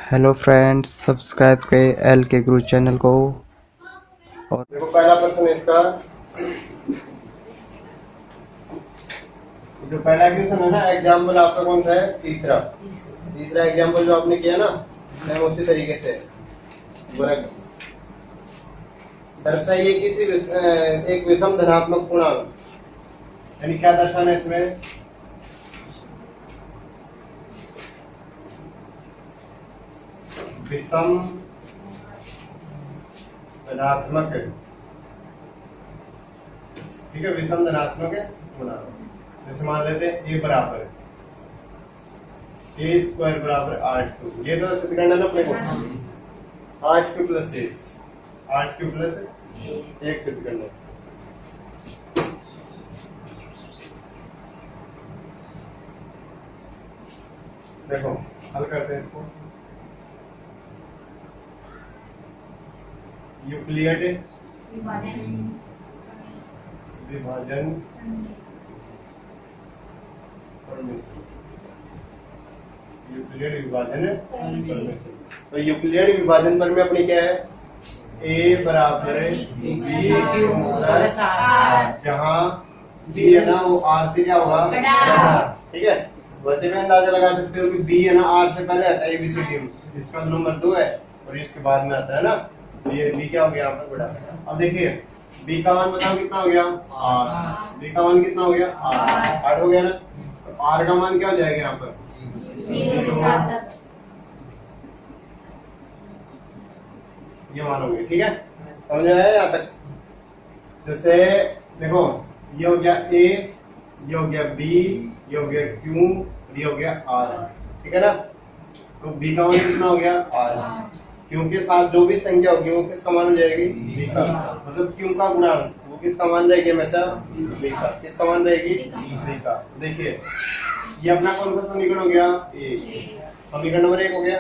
Hello friends, subscribe करें L के गुरु channel को। और देखो पहला क्वेश्चन इसका, जो पहला क्वेश्चन है ना, एग्जाम्पल आपका कौन सा है? तीसरा एग्जाम्पल जो आपने किया ना, सेम उसी तरीके से वर्ग दर्शाइए किसी एक विषम धनात्मक पूर्णांक, यानी क्या दर्शाना है इसमें? विषम धनात्मक, ठीक है, विषम धनात्मक पूर्णांक। जैसे मान लेते हैं ए बराबर ए स्क्वायर बराबर 8 ये तो सिद्ध करना ना अपने को। 8 प्लस 8 प्लस 1 सिद्ध करना। देखो हल करते हैं इसको। यूक्लिड विभाजन यूक्लिड विभाजन तो यूक्लिड विभाजन पर में अपनी क्या है? ए बराबर बी प्लस आर, जहाँ बी है ना वो आर से क्या होगा? ठीक है, वैसे भी अंदाजा लगा सकते हो कि बी है ना आर से पहले आता है एबीसीडी में, इसका नंबर 2 है और इसके बाद में आता है ना, ये बी क्या हो गया यहाँ पर बड़ा। अब देखिए बी का मान बताओ कितना हो गया? आर। बी का मान कितना हो गया? आर। 8 हो गया ना, तो आर का मान क्या हो जाएगा यहाँ पर? ये मान हो गया। ठीक है, समझ आया यहाँ तक? जैसे देखो ये हो गया ए, ये हो गया बी, ये हो गया क्यू, ये हो गया आर। ठीक है ना, तो बी का मान कितना हो गया? आर। क्यू के साथ जो भी संख्या होगी वो किसका मान हो जाएगी? बी का। मतलब क्यू का गुणांक वो किसका मान रहेगी हमेशा? बी का। किसका मान रहेगी? बी का। देखिए ये अपना कौन सा समीकरण हो गया? ए। समीकरण नंबर 1 हो गया।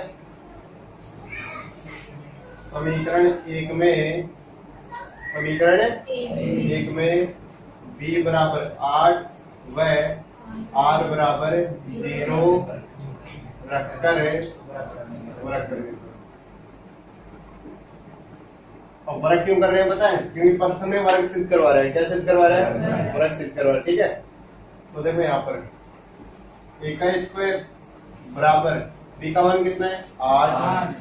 समीकरण एक में बी बराबर 8 व आर बराबर 0 रखकर और वर्ग क्यों कर रहे हैं पता है? क्योंकि प्रश्न में वर्ग सिद्ध करवा रहे हैं। क्या सिद्ध करवा रहे हैं? वर्ग सिद्ध करवा रहे हैं। ठीक है, तो देखो यहाँ पर ए का स्क्वायर बराबर बी का मान कितना है? 8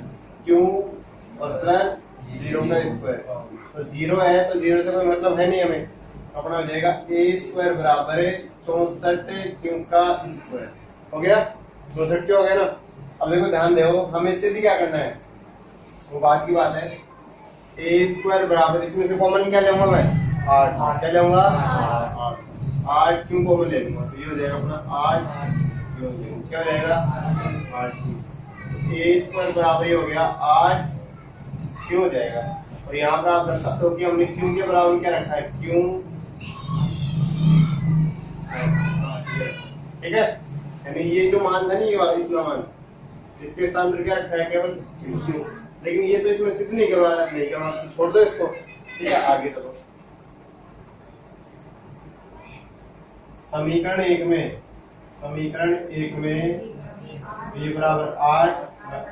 क्यों और प्लस 0 का स्क्वायर, तो 0 है तो 0 से कोई मतलब है नहीं हमें, अपना हो जाएगा ए स्क्वायर बराबर 64 क्यों का स्क्वायर। हो गया 64 क्यों हो गया ना। अब देखो ध्यान दो, हमें इससे क्या करना है, वो बात की बात है। ए स्क्वायर बराबर इसमें से कॉमन क्या लूंगा मैं? 8। क्या लूंगा? 8 क्यों कॉमन ले लूंगा, तो ये हो जाएगा अपना 8 क्या हो जाएगा? 8 ए स्क्वायर बराबर हो गया 8 क्यों हो जाएगा। और यहाँ पर आप देख सकते हो कि हमने क्यों के बराबर क्या रखा है? क्यों। ठीक है, यानी ये जो मान था ना, ये वाला इतना मान, इसके स्थान पर क्या रखा है? केवल क्यों। लेकिन ये तो इसमें सिद्ध नहीं करवा रहा, नहीं करवा, तो छोड़ दो इसको। ठीक है, आगे चलो। समीकरण एक में बी बराबर 8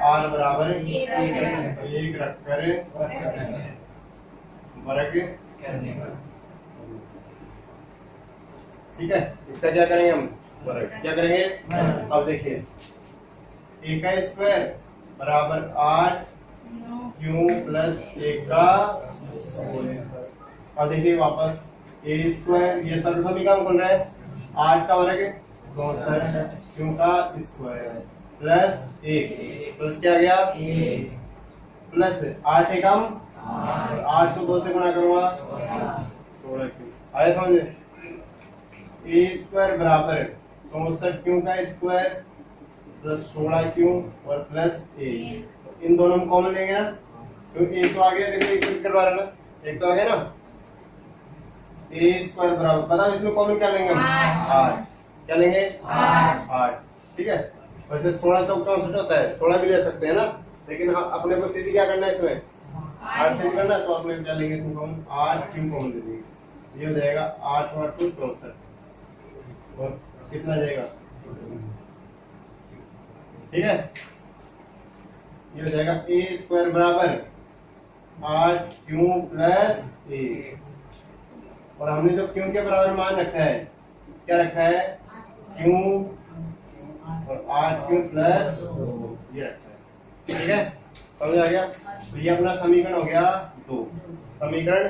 आर बराबर 1 रखकर वर्ग। ठीक है, इसका क्या करेंगे हम? वर्ग। क्या करेंगे? अब देखिए ए का स्क्वायर बराबर 8 क्यू प्लस 1 का। अब देखिए वापस ए स्क्वायर, ये सर्व समीकरण बन रहा है 8 का वर्ग 64 क्यों का स्क्वायर प्लस 1 प्लस क्या गया? प्लस 8 है कम, 8 को 2 से गुणा करूंगा 16 क्यों। आया समझ में? ए स्क्वायर बराबर 64 क्यों का स्क्वायर प्लस 16 क्यों और प्लस 1, इन दोनों में कॉमन लेंगे ना, क्योंकि एक तो आ गया। देखो एक सिद्ध करवा रहा ना, एक तो आ गया ना। ए स्क्वायर बराबर पता है इसमें कॉमन क्या लेंगे हम? 8। क्या लेंगे? 8। ठीक है, वैसे 16 चौक 64 होता है, 16 भी ले सकते हैं ना, लेकिन अपने को सीधी क्या करना है इसमें? 8 से करना, तो अपने क्या लेंगे इसमें कॉमन? 8 क्यों कॉमन ले लेंगे, ये हो जाएगा 8 और 2 64 और कितना जाएगा? ठीक है, ये हो जाएगा ए स्क्वायर बराबर 8q प्लस ए। और हमने जो क्यू के बराबर मान रखा है, क्या रखा है, क्यू और 8q प्लस ये रखा है। ठीक है, समझ आ गया। तो ये अपना समीकरण हो गया 2। समीकरण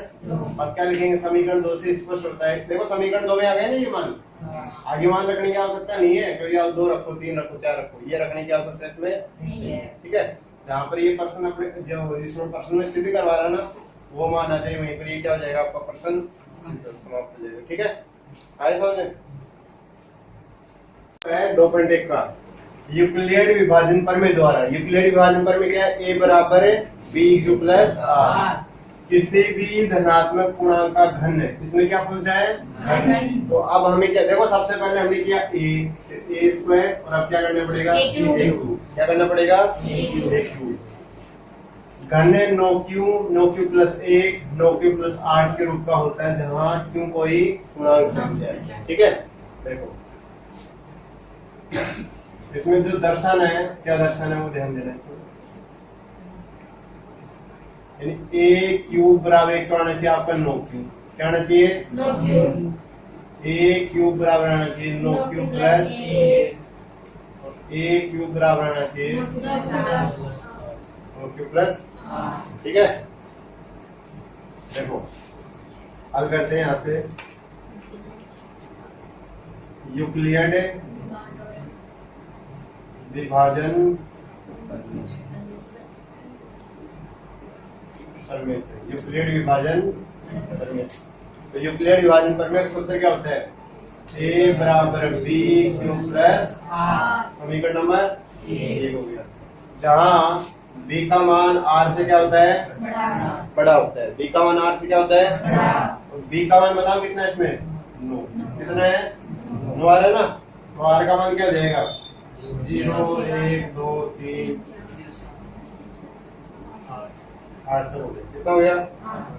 अब क्या लिखेंगे, समीकरण 2 से स्पष्ट होता है। देखो समीकरण 2 में आ गए ना ये मान, आगे मान रखने की आवश्यकता नहीं है, क्योंकि आप 2 रखो, 3 रखो, 4 रखो, ये रखने की आवश्यकता इसमें नहीं है। ठीक है, जहाँ पर ये पर्सन अपने जो इसमें पर्सन में सिद्ध करवा रहा है ना, वो मान आ जाए वहीं पर, ये क्या हो जाएगा आपका पर्सन समाप्त हो जाएगा। ठीक है, आए समझ 2.1 का यूक्लिड विभाजन प्रमेय द्वारा। यूक्लिड विभाजन प्रमेय क्या है, ए बराबर बी क्यू प्लस आर। किसी भी धनात्मक पूर्णांक का घन है, इसमें क्या पूछ रहा है, घन। तो अब हमें क्या, देखो सबसे पहले हमने किया ए स्क्वायर, और अब क्या करना पड़ेगा, क्या करना पड़ेगा, ए क्यू। घन 9q प्लस 1 9q प्लस 8 के रूप का होता है, जहाँ क्यू कोई पूर्णांक संख्या है। ठीक है, देखो इसमें जो दर्शन है, क्या दर्शन है वो ध्यान देना है। ए क्यूब बराबर क्या होना चाहिए आपका, 9q। क्या होना चाहिए, 9q। ए क्यूब बराबर आना चाहिए 9q प्लस ए क्यूब बराबर आना चाहिए 9q प्लस। ठीक है, देखो हल करते हैं यहां से। यूक्लिड विभाजन प्रमेय से, यूक्लिड विभाजन प्रमेय। तो यूक्लिड विभाजन प्रमेय का सूत्र क्या होता है, ए बराबर बी क्यू प्लस आर। समीकरण नंबर 1 हो गया, जहाँ बी का मान आर से क्या होता है, बड़ा होता है। बी का मान आर से क्या होता है, बड़ा। बी का मान बताओ कितना है इसमें, 9। कितना है, 9 आ रहा है ना। तो आर का मान क्या हो जाएगा, 0 1 2 3 8 हो गया। कितना हो गया,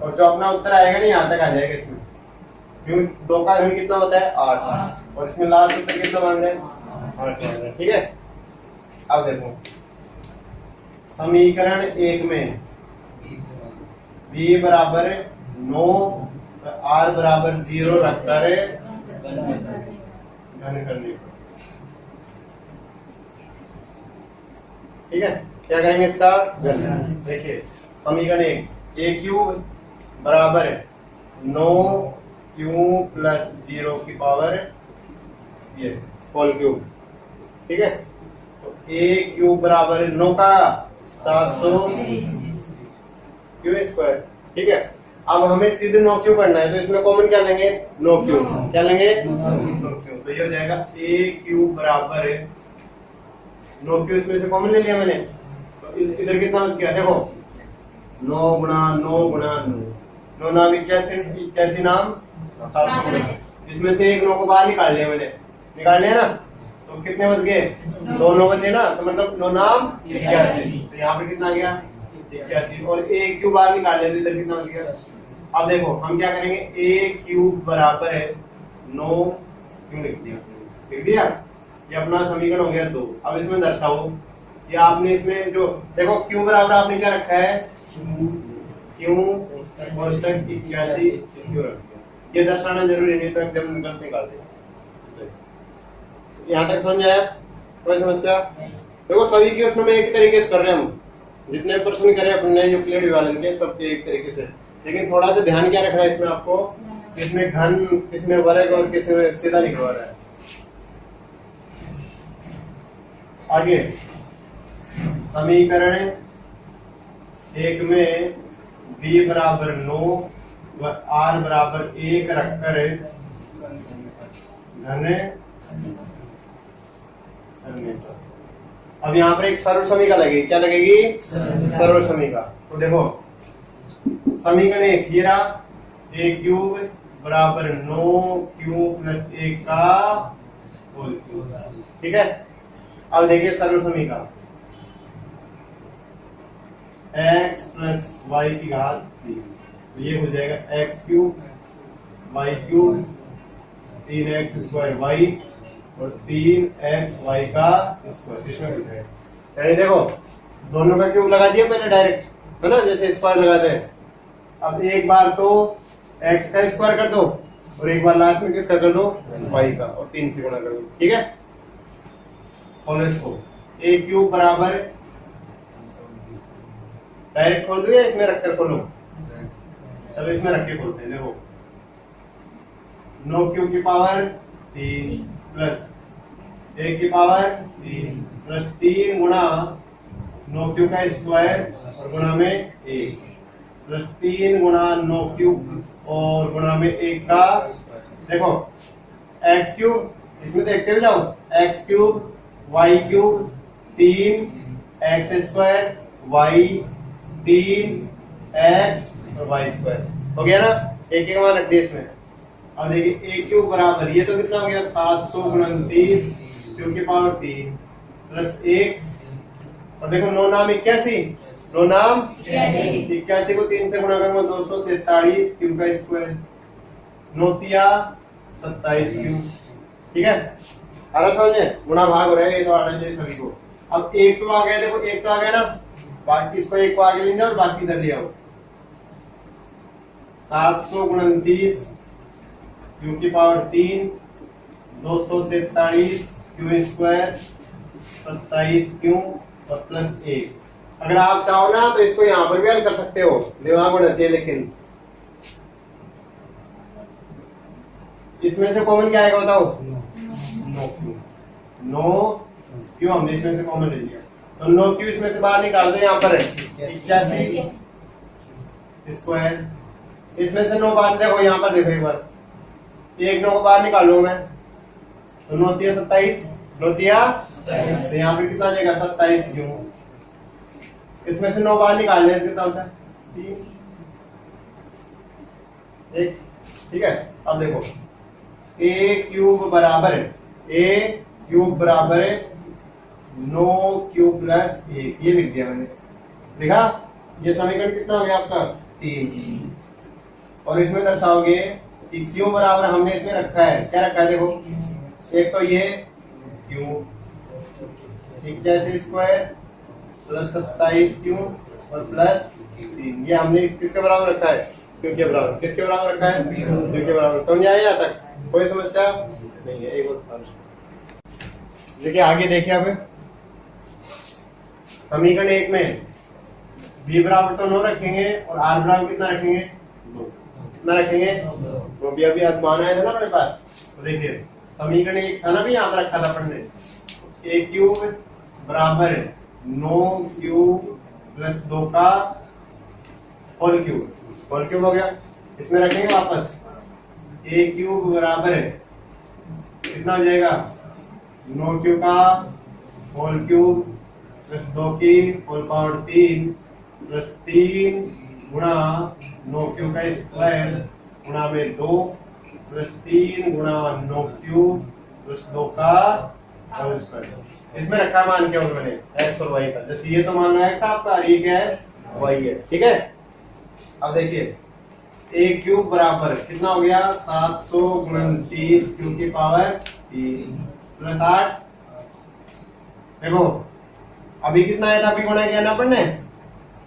और जो अपना उत्तर आएगा ना यहाँ तक आ जाएगा इसमें, क्योंकि 2 का घन कितना होता है 8, और इसमें लास्ट उत्तर कितना मांग रहे हैं, 8 मांग रहे हैं। ठीक है, अब देखो समीकरण 1 में b बराबर 9 r बराबर 0 रखकर घन करने को। ठीक है, क्या करेंगे इसका घन। देखिए समीकरण 1, ए क्यूब बराबर 9q प्लस 0 की पावर ये होल क्यूब। ठीक है, तो ए क्यूब बराबर 9 का 700 क्यू स्क्वायर। ठीक है, अब हमें सीधे 9q करना है, तो इसमें कॉमन क्या लेंगे, 9q। क्या लेंगे, 9q। तो ये हो जाएगा ए क्यूब बराबर 9q, इसमें से कॉमन ले लिया मैंने। तो इधर कितना बच गया, देखो 9 गुणा 9 गुणा 9 नाम 81 नाम 700। इसमें से एक 9 को बाहर निकाल लिया मैंने, निकाल लिया ना, तो कितने बच गए, 2 9 बचे ना, तो मतलब 9 नाम 81। तो यहाँ पे कितना आ गया 81, और ए क्यूब बाहर निकाल लिया, तो इधर कितना बच गया। अब देखो हम क्या करेंगे, ए क्यूब बराबर है 9 क्यों लिख दिया, ये अपना समीकरण हो गया 2। अब इसमें दर्शाओ कि आपने इसमें जो देखो क्यू बराबर आपने क्या रखा है, क्यू कांस्टेंट 81 क्यों रख दिया, ये दर्शाना जरूरी नहीं, तो एकदम गलत निकाल दिया। यहाँ तक समझ आया, कोई समस्या। देखो सभी के उसमें एक तरीके से कर रहे हैं हम, जितने प्रश्न करें अपने यूक्लिड विभाजन के सबके एक तरीके से, लेकिन थोड़ा सा ध्यान क्या रखना है इसमें आपको, किसमें घन किसमें वर्ग और किसमें सीधा निकलवा रहा है। आगे समीकरण 1 में b बराबर 9 व r बराबर 1 रखकर घन। अब यहाँ पर एक सर्व समीका लगेगी, क्या लगेगी, सर्व समीका। तो देखो समीकरण 1 ये रहा, ए क्यूब बराबर 9q प्लस 1 का होल क्यूब। ठीक है, अब देखिए सर्व समीका, x प्लस वाई की घात 3, ये हो जाएगा x cube y cube 3x square y और 3x वाई का स्क्वायर। इसमें यानी देखो दोनों का क्यूब लगा दिया मैंने डायरेक्ट, है ना, जैसे स्क्वायर लगाते हैं। अब एक बार तो x का स्क्वायर कर दो और एक बार लास्ट में किसका कर दो, y का, और 3 से गुणा कर दो, ठीक है। और इसको a क्यूब बराबर, डायरेक्ट खोल दो या इसमें रखकर खोलो, चलो इसमें रख के खोलते हैं। देखो 9 क्यूब की पावर 3 प्लस 1 की पावर 3 प्लस 3 गुणा 9 क्यूब का स्क्वायर और गुणा में 1 प्लस 3 गुणा 9 क्यूब और गुणा में 1 का, देखो x क्यूब, इसमें देखते हुए जाओ, x cube y cube 3 x square y 3 x और y स्क्वायर हो गया ना, एक एक मान रख दिया इसमें। अब देखिए a क्यूब बराबर, ये तो कितना हो गया 729 क्यूब की पावर 3 प्लस 1, और देखो 9 नाम 81, 9 नाम 81 को 3 से गुणा करूंगा 243 क्यूब का स्क्वायर, 9 तिया 27 क्यूब, ठीक है। आ रहा समझ में, गुणा भाग हो रहा है, ये तो आना चाहिए सभी को। अब एक तो आ गया, देखो एक तो आ गया ना, बाकी इसको एक को आगे ले जाओ और बाकी इधर ले आओ। 729 क्यू की पावर 3 243 क्यू स्क्वायर 27 क्यू और प्लस 1। अगर आप चाहो ना तो इसको यहां पर भी हल कर सकते हो, दिमाग होना चाहिए, लेकिन इसमें से कॉमन क्या आएगा बताओ, 9 क्यू, 9 क्यू हमने इसमें से कॉमन ले लिया, तो 9 क्यू इसमें से बाहर निकाल दो, यहाँ पर 81 स्क्वायर, इसमें से 9 बाहर, देखो यहाँ पर देखो एक बार, एक 9 को बाहर निकाल लूंगा मैं, तो 9 तिया 27, 9 तिया, तो यहाँ पे कितना आ जाएगा 27 क्यू, इसमें से 9 बाहर निकाल लें, कितना होता है 3 1, ठीक है। अब देखो a क्यूब बराबर, a क्यूब बराबर 9 क्यूब प्लस 1, ये लिख दिया मैंने, लिखा। ये समीकरण कितना हो गया आपका 3, और इसमें दर्शाओगे कि क्यू बराबर हमने इसमें रखा है, क्या रखा है देखो, एक तो ये क्यू 81 स्क्वायर प्लस 27 क्यू और प्लस 3, ये हमने किसके बराबर रखा है, क्यू के बराबर, किसके बराबर रखा है, क्यू के बराबर। समझ आया यहाँ तक, कोई समस्या नहीं है। एक और देखिए आगे देखिए, अब समीकरण 1 में b बराबर तो 9 रखेंगे और r बराबर कितना रखेंगे 2, कितना रखेंगे, वो भी अभी मान आया था ना अपने पास। तो देखिए समीकरण 1 था ना, भी यहाँ पर रखा था अपन ने, a क्यूब बराबर 9 क्यूब प्लस 2 का होल क्यूब हो गया, इसमें रखेंगे वापस a क्यूब बराबर कितना हो जाएगा 9 क्यूब का होल क्यूब प्लस 2 की होल पावर 3 प्लस 3 गुणा 9 क्यूब का स्क्वायर गुणा में 2 प्लस 3 गुणा 9 क्यूब प्लस 2 का होल स्क्वायर। इसमें रखा मान क्या होगा मैंने, x और y का, जैसे ये तो मान है x आपका, ये क्या है y है, ठीक है। अब देखिए a क्यूब बराबर कितना हो गया 729 क्यूब की पावर 3 प्लस 8, देखो अभी कितना आया था, अभी गुणा किया ना अपन ने,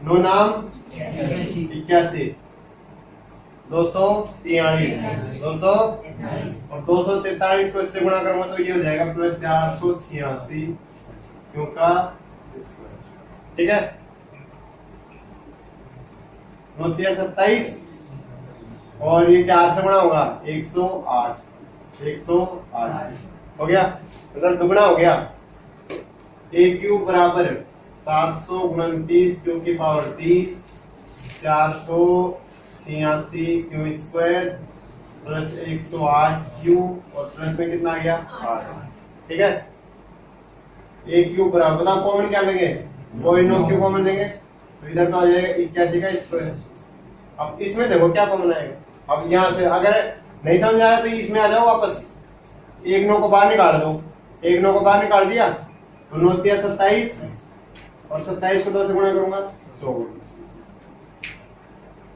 9 नाम 81 243 200 और 243 को इससे गुणा करूंगा तो ये हो जाएगा प्लस 486 क्यों का स्क्वायर, ठीक है। 9 तिया 27 और ये 4 से गुणा होगा 108 हो गया, मतलब दुगुना हो गया। a क्यूब बराबर 729 क्यू की power 3 486 Q square plus 108 Q और प्लस में कितना आ गया 8, ठीक है। a क्यूब बराबर, बताओ कॉमन क्या लेंगे, कोई 9 क्यू कॉमन लेंगे तो इधर तो आ जाएगा 81 का स्क्वायर। अब इसमें देखो क्या कॉमन आएगा, अब यहाँ से अगर नहीं समझ आया तो इसमें आ जाओ वापस, एक 9 को बाहर निकाल दो, एक 9 को बाहर निकाल दिया तो 9 तिया 27 और 27 को 2 से गुणा करूंगा 100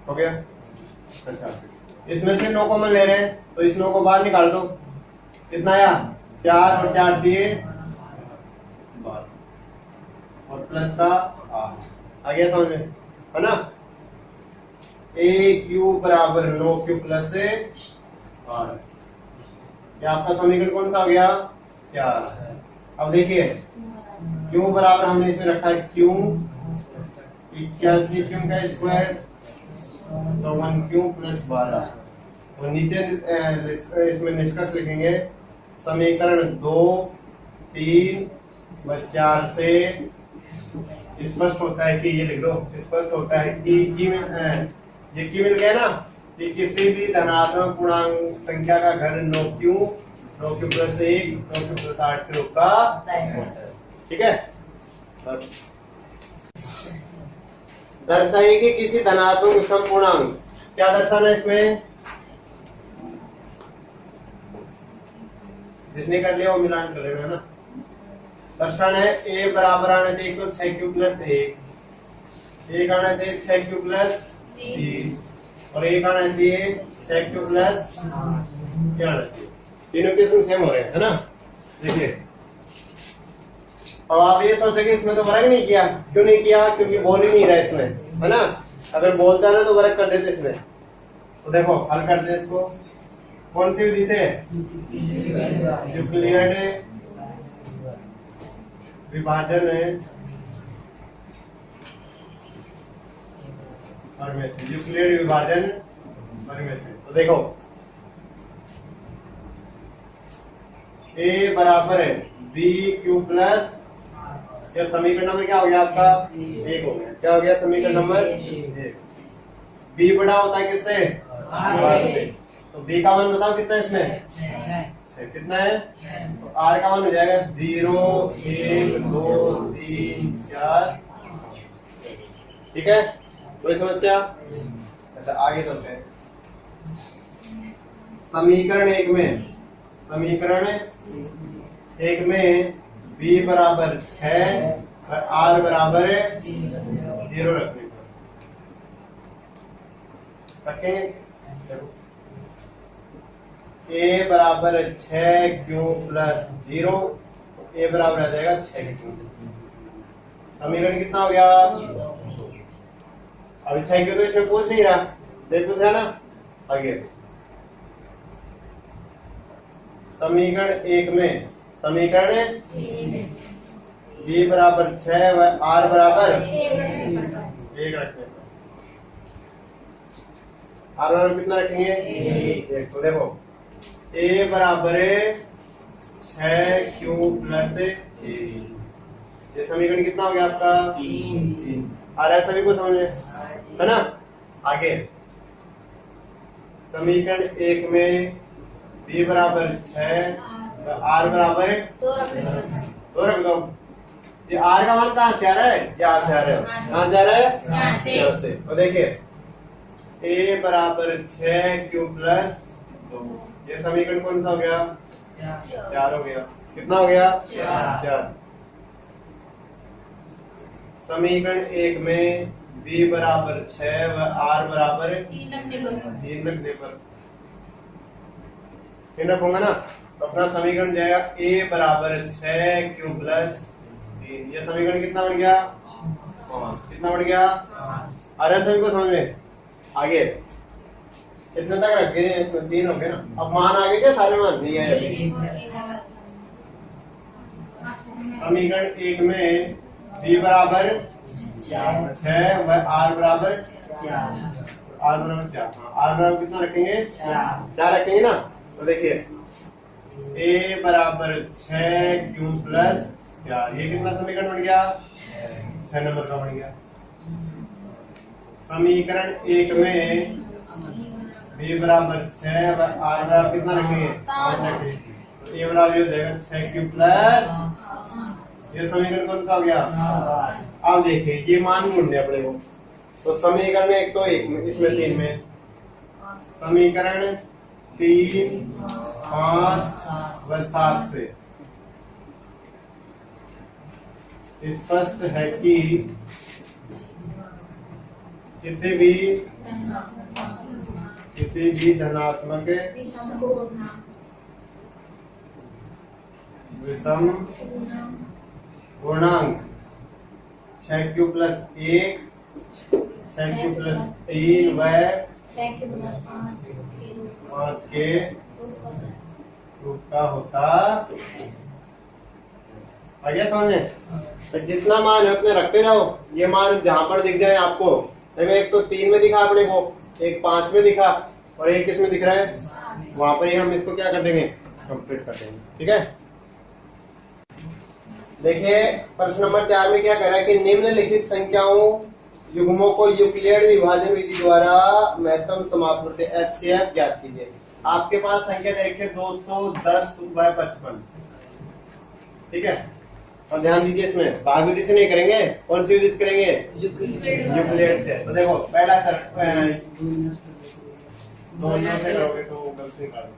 हो गया। अच्छा इसमें से 9 कॉमन ले रहे हैं तो इस 9 को बाहर निकाल दो, कितना आया 4 और 4 दिए 12 और प्लस का आ गया समझ में, है ना। ए क्यू बराबर 9 क्यू प्लस आर, ये आपका समीकरण कौन सा हो गया? 4। अब देखिए क्यू बराबर हमने इसमें रखा है क्यू 81 क्यू का स्क्वायर, तो 1 क्यू प्लस 12, और नीचे इसमें निष्कर्ष लिखेंगे समीकरण 2, 3 व 4 से स्पष्ट होता है कि, ये लिख दो, स्पष्ट होता है कि ये की मिल गया ना कि किसी भी धनात्मक पूर्णांक संख्या का घर 9 क्यू प्लस 1 9 क्यू प्लस 8 के रूप का होता है। ठीक है, दर्शाइए कि किसी धनात्मक विषम पूर्णांक, क्या दर्शाना है इसमें? जिसने कर लिया वो मिलान कर लेना, है ना। दर्शाना है ए बराबर आना चाहिए तो 6 क्यू प्लस 1 आना चाहिए 6 क्यू प्लस 3, और 1 आना चाहिए 6 क्यू प्लस क्या आना चाहिए, तीनों के सेम हो रहे हैं, है ना। देखिए अब आप ये सोचेंगे इसमें तो वर्ग नहीं किया, क्यों नहीं किया? क्योंकि बोल ही नहीं रहा इसमें, है ना। अगर बोलता ना तो वर्ग कर देते इसमें। तो देखो हल कर दे इसको, कौन सी विधि से? यूक्लिड विभाजन वर्ग में से, यूक्लिड विभाजन वर्ग में से। तो देखो ए बराबर है बी क्यू प्लस, यह समीकरण नंबर क्या हो गया आपका? 1 हो गया। क्या हो गया समीकरण नंबर 1? बी बड़ा होता है किससे? तो बी का मान बताओ कितना है इसमें? 6। कितना है? तो आर का मान हो जाएगा 0 1 2 3 4। ठीक है, कोई समस्या? अच्छा आगे चलते हैं। समीकरण 1 में बी बराबर 6 और आर बराबर 0 रखने पर रखेंगे। ए बराबर 6 क्यू प्लस 0, ए बराबर आ जाएगा 6 क्यू। समीकरण कितना हो गया? अभी 6 क्यू तो इसमें पूछ नहीं रहा, देख पूछ रहा ना। आगे समीकरण 1 में समीकरण बी बराबर 6 व आर बराबर 1 रखने पर आर बराबर कितना रखेंगे? 1। तो देखो ए बराबर 6 क्यू प्लस 1, ये समीकरण कितना हो गया आपका? 3। आ रहा है सभी को समझ में, है ना। आगे समीकरण 1 में बी बराबर 6 आर बराबर 2 रख दो। ये आर का मान कहाँ से आ रहा है? यहाँ से आ रहा है। कहाँ से आ रहा है? यहाँ से। और देखिए ए बराबर 6 क्यू प्लस 2, ये समीकरण कौन सा हो गया? 4 हो गया। कितना हो गया? 4। समीकरण 1 में बी बराबर 6 व आर बराबर 3 रखने पर 3 रखूंगा ना, तो अपना समीकरण जाएगा ए बराबर 6 क्यू प्लस 3। ये समीकरण कितना बन गया? 5। कितना बन गया? अरे सभी को समझ में? आगे इतने तक रख गए, इसमें 3 हो गए ना। अब मान आगे क्या? सारे मान नहीं है। समीकरण 1 में बी बराबर 6 व आर बराबर 4, आर बराबर कितना रखेंगे? 4 रखेंगे ना। तो देखिए ए बराबर 6 क्यू प्लस 4, ये कितना समीकरण बन गया? 6 नंबर का बन गया। समीकरण 1 में बी बराबर 6 व आर बराबर कितना रखेंगे? 5 रखेंगे। तो ए बराबर हो जाएगा 6 क्यू प्लस, ये समीकरण कौन सा हो गया? अब देखिए ये मान ढूंढने अपने को। तो समीकरण 1 तो 1 में, इसमें 3 में, समीकरण 3 5 व 7 से स्पष्ट है कि किसी भी धनात्मक विषम पूर्णांक 6 क्यूब प्लस 1, 6 क्यूब प्लस 3 व 5 के रूप का होता। आ गया समझ में? तो जितना मान है उतने रखते जाओ। ये मान जहां पर दिख जाए आपको, देखो एक तो 3 में दिखा अपने को, एक 5 में दिखा और एक किस में दिख रहा है, वहां पर ही हम इसको क्या कर देंगे, कंप्लीट कर देंगे। ठीक है, देखिए प्रश्न नंबर 4 में क्या कह रहा है कि निम्नलिखित संख्याओं युग्मों को यूक्लिड विभाजन विधि द्वारा महत्तम समाप्ति HCF ज्ञात कीजिए। आपके पास संख्या देखिए 210/55। ठीक है, और ध्यान दीजिए इसमें भाग विधि से नहीं करेंगे, कौन सी विधि से करेंगे, यूक्लिड से। तो देखो पहला सर दोनों से करोगे तो गलती कर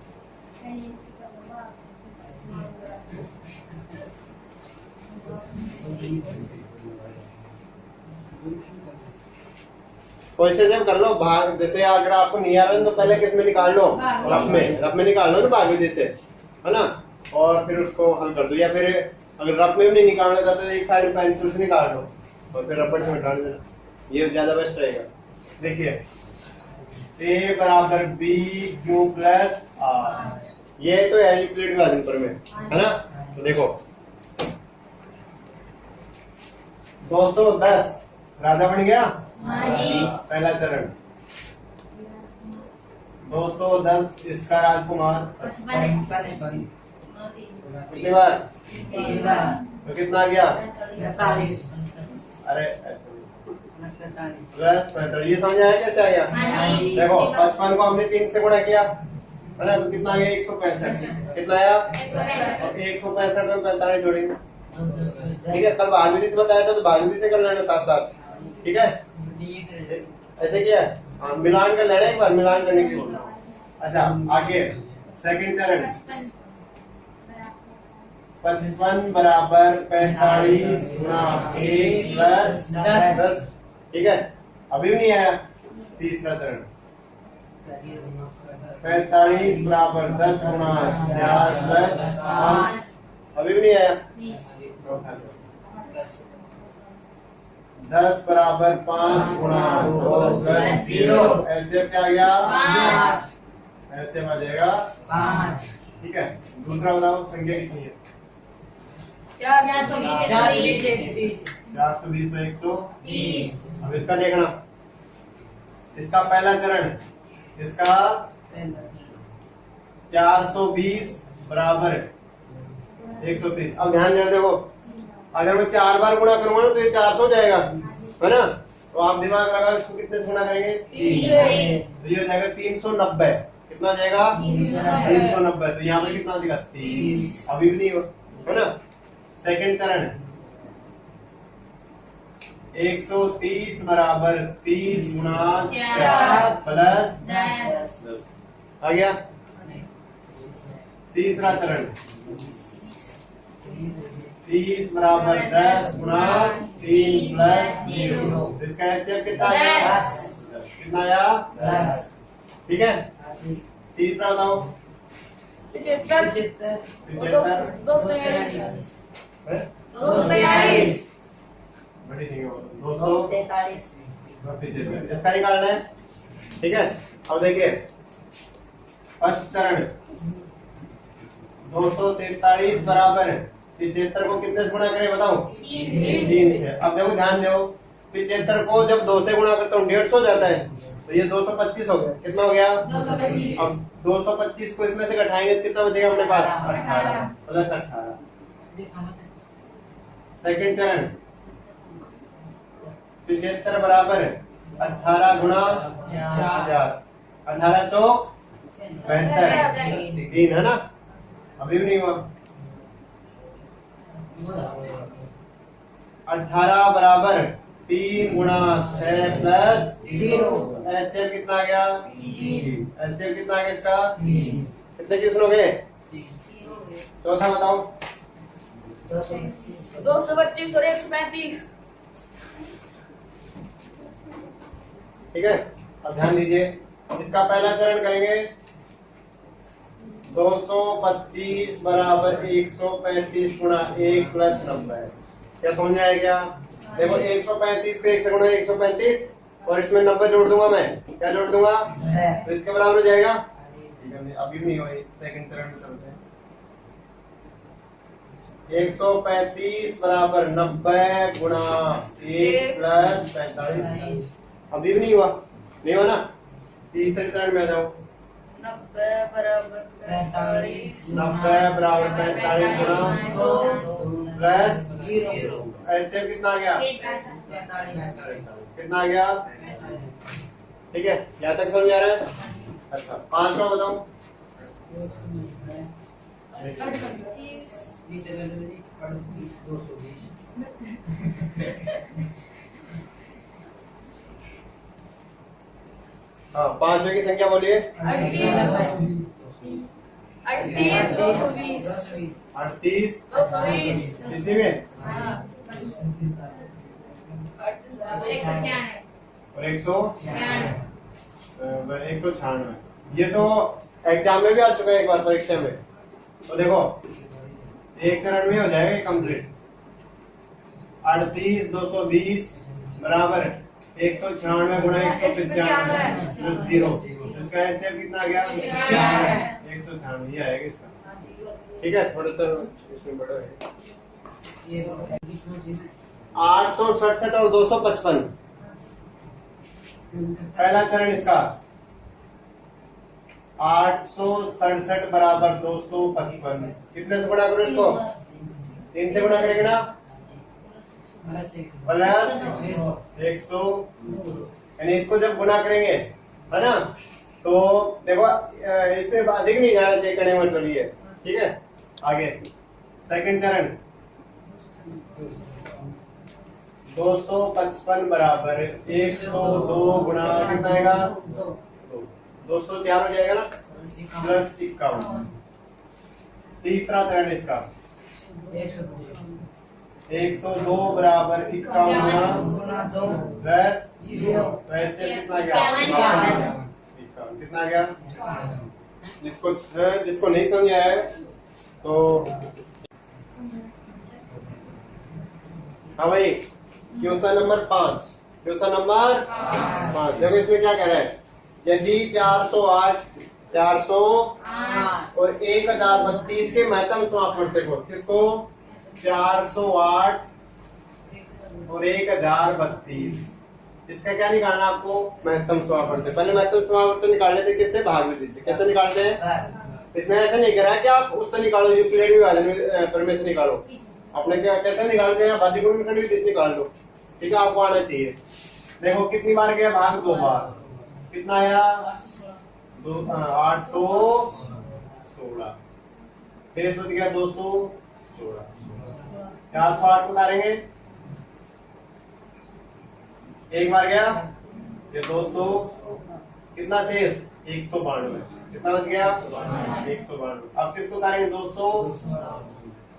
क्वेश्चन जब कर लो भाग, जैसे अगर आपको नहीं आ रहा है तो पहले किस में निकाल लो, रफ में निकाल लो ना भाग विधि से, है ना, और फिर उसको हल कर दो। या फिर अगर रफ में भी नहीं निकालना चाहते तो एक साइड में पेंसिल से निकाल लो और फिर रबड़ से मिटा देना, ये ज्यादा बेस्ट रहेगा। देखिए A बराबर B Q प्लस R, ये तो है यूक्लिड विभाजन पर में, है ना। तो देखो 210 राधा बन गया पहला चरण, 210 इसका राजकुमार कितनी बार, तो कितना आ गया, अरे प्लस 45। ये समझ आया कैसे आया, देखो 55 को हमने 3 से गुणा किया, है ना, तो कितना आ गया 165, कितना आया, और 165 में 45 जोड़ेंगे। ठीक है, कल भाग विधि से बताया था तो भाग विधि से कर लेना साथ साथ। ठीक है, ऐसे किया, हाँ मिलान कर लेना, एक बार मिलान करने के लिए। अच्छा आगे सेकंड चरण, 55 बराबर 45 गुना 1 प्लस 10। ठीक है, अभी भी नहीं आया। तीसरा चरण 45 बराबर 10 गुना 4 प्लस 5, अभी भी नहीं आया। 10 बराबर 5 गुना 2 प्लस 0, ऐसे क्या आ गया 5, ऐसे आ जाएगा 5। ठीक है, दूसरा बताओ संख्या कितनी है, 420 में 130। अब इसका देखना, इसका पहला चरण, इसका 420 बराबर 130। अब ध्यान दे, देखो अगर मैं 4 बार गुणा करूंगा ना तो ये 400 हो जाएगा, है ना। तो आप दिमाग लगाओ इसको कितने से गुणा करेंगे, 3 तो ये हो जाएगा 390। कितना हो जाएगा 390। तो यहाँ पर कितना दिखा 30, अभी भी नहीं हो, है ना। सेकंड चरण 130 बराबर 30 गुना 4 प्लस 10 आ गया। तीसरा चरण 30 बराबर 10 गुना 3 प्लस 0, इसका HCF कितना आया, कितना आया 10। ठीक है, तीसरा बताओ 75 बड़ी ठीक है 243, इसका निकालना है। ठीक है, अब देखिए फर्स्ट चरण 243 बराबर 75 को कितने से गुणा करें बताओ, 3 से। अब देखो ध्यान दो, 75 को जब 2 से गुणा करता हूँ 150 हो जाता है, तो ये 225 हो गया। कितना हो गया 225। अब 225 को इसमें से घटाएंगे तो कितना बचेगा अपने पास 18 प्लस 18। सेकंड चरण 75 बराबर 18 गुना 4, 18 चौक 72, 3 है ना, अभी भी नहीं हुआ। 18 बराबर 3 गुना 6 प्लस 0, HCF कितना आ गया, HCF कितना आ गया इसका, कितने क्वेश्चन हो गए, चौथा बताओ 225 और 135। ठीक है, अब ध्यान दीजिए, इसका पहला चरण करेंगे 225 बराबर 135 गुणा 1 प्लस 90। क्या समझ आया क्या, देखो 135 को 1 से गुणा 135 और इसमें 90 जोड़ दूंगा मैं। क्या जोड़ दूंगा? तो इसके बराबर हो जाएगा। ठीक है, अभी भी नहीं हुआ, सेकंड चरण में चलते हैं। 135 बराबर 90 गुणा 1 प्लस 45। अभी भी नहीं हुआ, नहीं हुआ ना? तीसरे चरण में आ जाओ। 90 बराबर 45 गुणा 2 प्लस 0। ऐसे कितना आ गया? कितना आ गया? ठीक है, यहाँ तक समझ आ रहा है? अच्छा, 5वां बताओ। 220। हाँ, 5वें की संख्या बोलिए। 38 220 38 220 इसी में हाँ और 196। ये तो एग्जाम में भी आ चुका है एक बार, परीक्षा में। तो देखो एक चरण में हो जाएगा कंप्लीट। 38 220 बराबर 196 गुणा 195 प्लस 0। इसका एचसीएफ कितना आ गया? 196। ये आएगा इसका। ठीक है, थोड़ा सा इसमें बड़ा है। 867 और 255 पहला चरण इसका। 867 बराबर 255। कितने से गुणा करो इसको? 3 से गुणा करेंगे ना? प्लस 100, यानी इसको जब गुणा करेंगे, है ना, तो देखो इससे अधिक नहीं जाना चाहिए, करने में मतलब ये। ठीक है, आगे सेकंड चरण। 255 बराबर 102 गुणा कितना आएगा? 204 हो जाएगा ना? प्लस 51। तीसरा चरण इसका। 102 बराबर 51 गुणा प्लस 0। वैसे कितना गया? 51। कितना गया? जिसको नहीं समझा है तो हाँ भाई, क्वेश्चन नंबर 5। क्वेश्चन नंबर 5 देखो, इसमें क्या कह रहा है? यदि 408 और 1032 के महत्तम समापवर्तक को, किसको? 408 और 1032, इसका क्या निकालना आपको? महत्तम समापवर्तक। पहले महत्तम समापवर्तक निकालने थे किससे? भागवती से। कैसे निकालते हैं? इसमें ऐसा नहीं कह रहा है कि आप उससे निकालो, यूक्लिड विभाजन प्रमेय से निकालो। अपने क्या कैसे निकालते हैं? बाध्यगुण में खंड विधि निकाल लो। ठीक है, आपको आना चाहिए। देखो कितनी बार गया भाग? 2 बार। कितना आया? 816। शेष बच गया 216। 408 को उतारेंगे, एक बार गया ये 200। कितना शेष? 192। कितना बच गया? 192। अब किसको उतारेंगे? 216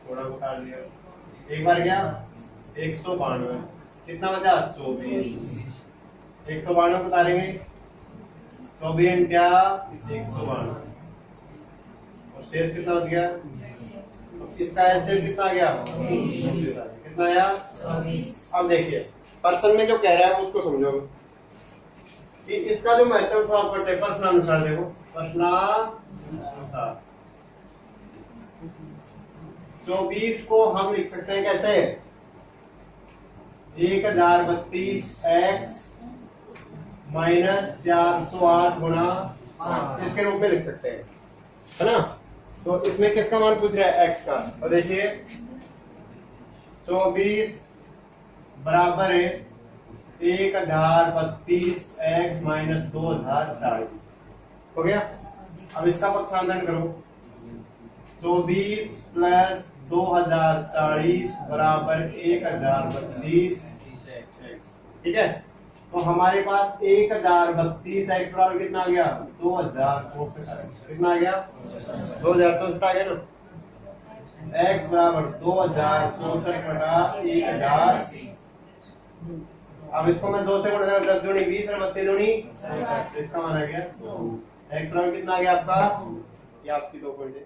को उतार दिया। एक बार गया 192। कितना बचा? 24। 192 को उतारेंगे, 24 क्या? 192। और शेष कितना बच गया? इसका ऐसे कितना गया? कितना आया? अब देखिए पर्सन में जो कह रहा है उसको समझो कि इसका जो महत्तम समापवर्तक है प्रश्नानुसार। देखो प्रश्नानुसार 24 को हम लिख सकते हैं कैसे? 1032 x माइनस 408 गुणा 5, इसके रूप में लिख सकते हैं, है ना? तो इसमें किसका मान पूछ रहा है? x का। और देखिए 24 बराबर है 1032 x माइनस 2040। हो गया? अब इसका पक्षांतरण करो। 24 प्लस 2040 बराबर 1032 x। ठीक है, तो हमारे पास 1032 x बराबर कितना आ गया? 2064। कितना आ गया? 2064 आ गया ना? x बराबर 2064 बटा 1000। अब इसको मैं 2 से गुणा करूं, 10 दूनी 20 और 32 दूनी, इसका मान आ गया 2। x बराबर कितना आ गया आपका? ये आपकी 2 पॉइंट है।